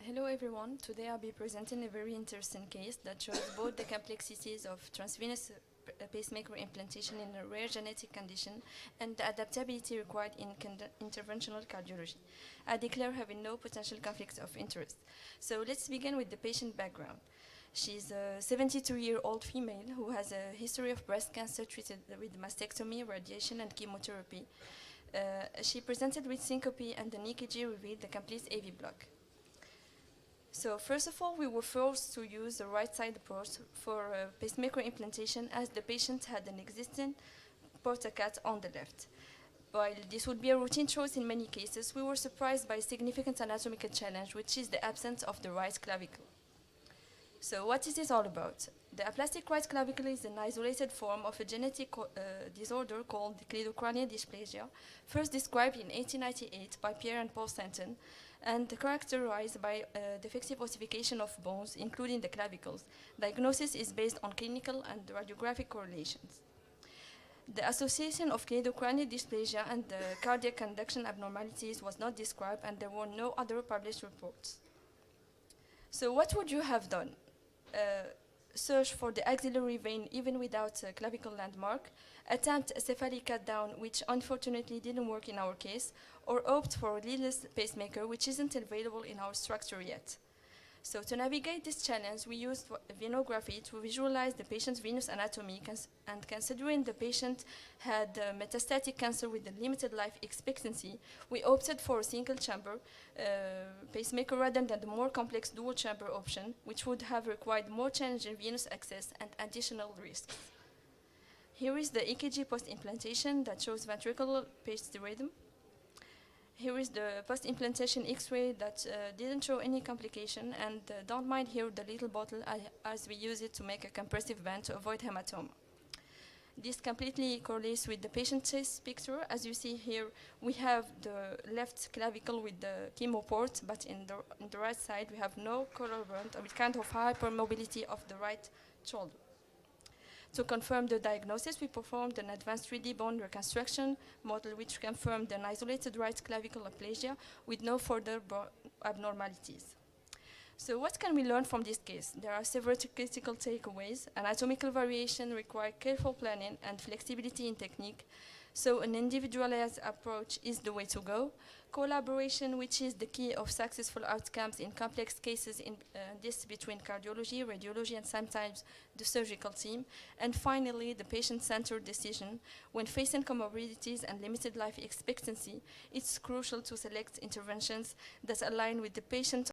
Hello everyone. Today I'll be presenting a very interesting case that shows both the complexities of transvenous pacemaker implantation in a rare genetic condition and the adaptability required in interventional cardiology. I declare having no potential conflicts of interest. So let's begin with the patient background. She's a 72-year-old female who has a history of breast cancer treated with mastectomy, radiation, and chemotherapy. She presented with syncope and an EKG revealed the complete AV block. So first of all, we were forced to use the right side approach for pacemaker implantation as the patient had an existing portacat on the left. While this would be a routine choice in many cases, we were surprised by a significant anatomical challenge, which is the absence of the right clavicle. So what is this all about? The aplastic right clavicle is an isolated form of a genetic disorder called Cleidocranial dysplasia, first described in 1898 by Pierre and Paul Stanton, and characterized by defective ossification of bones, including the clavicles. Diagnosis is based on clinical and radiographic correlations. The association of cleidocranial dysplasia and the cardiac conduction abnormalities was not described, and there were no other published reports. So what would you have done? Search for the axillary vein even without a clavicle landmark, attempt a cephalic cut down, which unfortunately didn't work in our case, or opt for a leadless pacemaker, which isn't available in our structure yet. So to navigate this challenge, we used venography to visualize the patient's venous anatomy, and considering the patient had metastatic cancer with a limited life expectancy, we opted for a single chamber pacemaker rather than the more complex dual chamber option, which would have required more challenging venous access and additional risks. Here is the EKG post-implantation that shows ventricular paced rhythm. Here is the post-implantation X-ray that didn't show any complication, and don't mind here the little bottle as we use it to make a compressive band to avoid hematoma. This completely correlates with the patient chest picture. As you see here, we have the left clavicle with the chemo port, but in the right side we have no correlate with kind of hypermobility of the right shoulder. To confirm the diagnosis, we performed an advanced 3D bone reconstruction model which confirmed an isolated right clavicle aplasia with no further abnormalities. So what can we learn from this case? There are several critical takeaways. Anatomical variation requires careful planning and flexibility in technique. So an individualized approach is the way to go. Collaboration, which is the key of successful outcomes in complex cases, in this between cardiology, radiology, and sometimes the surgical team. And finally, the patient-centered decision. When facing comorbidities and limited life expectancy, it's crucial to select interventions that align with the patient